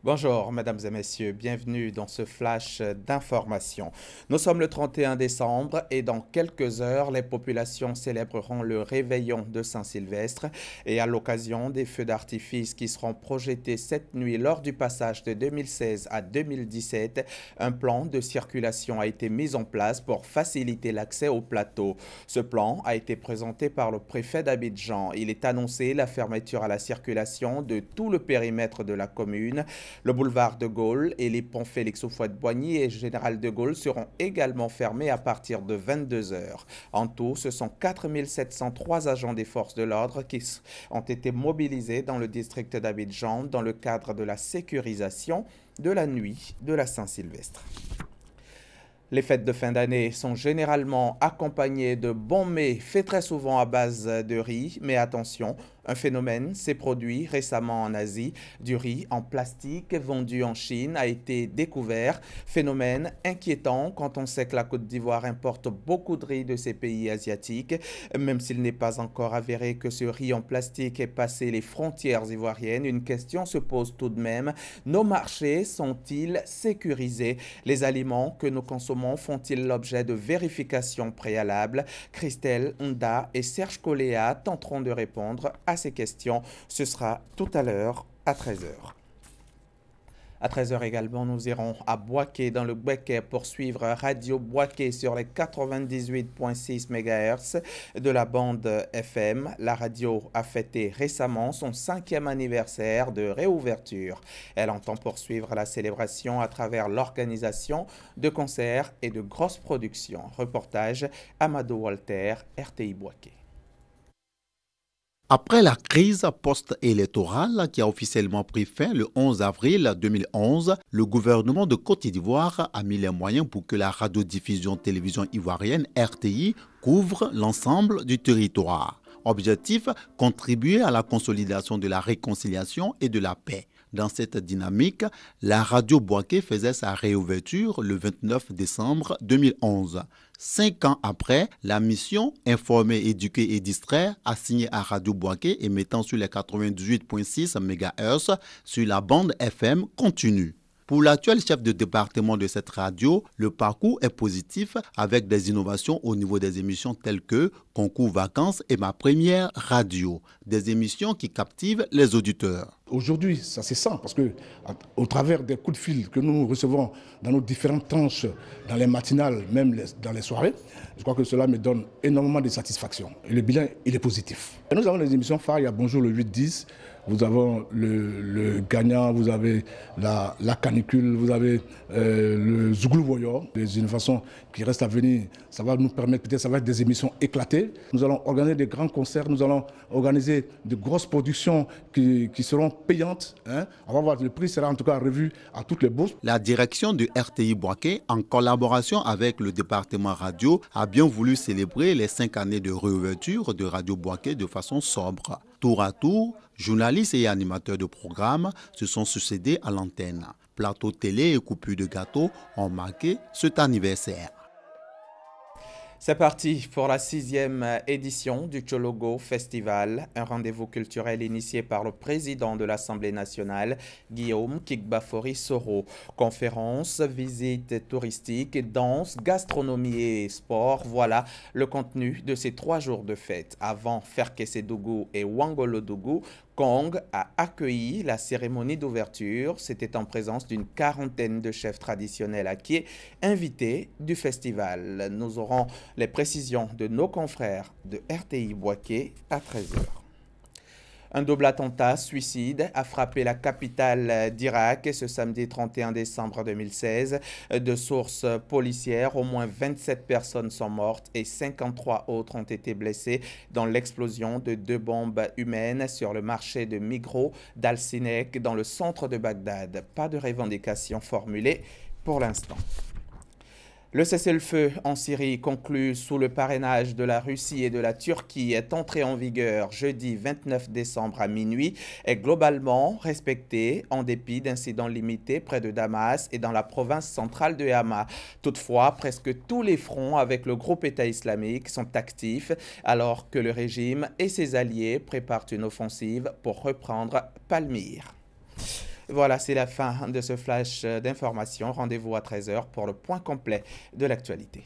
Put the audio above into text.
Bonjour, mesdames et messieurs, bienvenue dans ce flash d'information. Nous sommes le 31 décembre et dans quelques heures, les populations célébreront le réveillon de Saint-Sylvestre et à l'occasion des feux d'artifice qui seront projetés cette nuit lors du passage de 2016 à 2017, un plan de circulation a été mis en place pour faciliter l'accès au plateau. Ce plan a été présenté par le préfet d'Abidjan. Il est annoncé la fermeture à la circulation de tout le périmètre de la commune. Le boulevard de Gaulle et les ponts Félix-Houphouët-Boigny et Général de Gaulle seront également fermés à partir de 22 heures. En tout, ce sont 4 703 agents des forces de l'ordre qui ont été mobilisés dans le district d'Abidjan dans le cadre de la sécurisation de la nuit de la Saint-Sylvestre. Les fêtes de fin d'année sont généralement accompagnées de bons mets faits très souvent à base de riz, mais attention, un phénomène s'est produit récemment en Asie. Du riz en plastique vendu en Chine a été découvert. Phénomène inquiétant quand on sait que la Côte d'Ivoire importe beaucoup de riz de ces pays asiatiques. Même s'il n'est pas encore avéré que ce riz en plastique ait passé les frontières ivoiriennes, une question se pose tout de même. Nos marchés sont-ils sécurisés? Les aliments que nous consommons font-ils l'objet de vérifications préalables? Christelle Nda et Serge Coléa tenteront de répondre à ces questions. Ce sera tout à l'heure à 13 heures. À 13 heures également, nous irons à Boaké dans le Béquet pour suivre Radio Boaké sur les 98.6 MHz de la bande FM. La radio a fêté récemment son 5e anniversaire de réouverture. Elle entend poursuivre la célébration à travers l'organisation de concerts et de grosses productions. Reportage Amado Walter, RTI Boaké. Après la crise post-électorale qui a officiellement pris fin le 11 avril 2011, le gouvernement de Côte d'Ivoire a mis les moyens pour que la radiodiffusion-télévision ivoirienne RTI couvre l'ensemble du territoire. Objectif, contribuer à la consolidation de la réconciliation et de la paix. Dans cette dynamique, la radio Boaké faisait sa réouverture le 29 décembre 2011. 5 ans après, la mission Informer, éduquer et distraire assignée à Radio Boaké émettant sur les 98.6 MHz sur la bande FM continue. Pour l'actuel chef de département de cette radio, le parcours est positif avec des innovations au niveau des émissions telles que Concours Vacances et Ma Première Radio, des émissions qui captivent les auditeurs. Aujourd'hui, ça c'est ça, parce que au travers des coups de fil que nous recevons dans nos différentes tranches, dans les matinales, même dans les soirées, je crois que cela me donne énormément de satisfaction. Et le bilan, il est positif. Et nous avons les émissions phares, il y a Bonjour le 8-10, vous avez le gagnant, vous avez la canicule, vous avez le Zouglou Voyeur, des innovations qui restent à venir. Ça va nous permettre, peut-être, ça va être des émissions éclatées. Nous allons organiser des grands concerts, nous allons organiser de grosses productions qui seront payantes. On va voir, le prix sera en tout cas revu à toutes les bourses. La direction de RTI Boaké, en collaboration avec le département radio, a bien voulu célébrer les 5 années de réouverture de Radio Boaké de façon sobre. Tour à tour, journalistes et animateurs de programmes se sont succédés à l'antenne. Plateaux télé et coupures de gâteaux ont marqué cet anniversaire. C'est parti pour la 6e édition du Tchologo Festival, un rendez-vous culturel initié par le président de l'Assemblée nationale, Guillaume Kigbafori Soro. Conférences, visites touristiques, danse, gastronomie et sport, voilà le contenu de ces 3 jours de fête. Avant Ferkessédougou et Wangolodougou, Kong a accueilli la cérémonie d'ouverture. C'était en présence d'une 40aine de chefs traditionnels acquis, invités du festival. Nous aurons les précisions de nos confrères de RTI Boaké à 13h. Un double attentat suicide a frappé la capitale d'Irak ce samedi 31 décembre 2016. De sources policières, au moins 27 personnes sont mortes et 53 autres ont été blessées dans l'explosion de 2 bombes humaines sur le marché de Migros d'Al-Sinek dans le centre de Bagdad. Pas de revendication formulée pour l'instant. Le cessez-le-feu en Syrie, conclu sous le parrainage de la Russie et de la Turquie, est entré en vigueur jeudi 29 décembre à minuit, est globalement respecté en dépit d'incidents limités près de Damas et dans la province centrale de Hama. Toutefois, presque tous les fronts avec le groupe État islamique sont actifs alors que le régime et ses alliés préparent une offensive pour reprendre Palmyre. Voilà, c'est la fin de ce flash d'information. Rendez-vous à 13 h pour le point complet de l'actualité.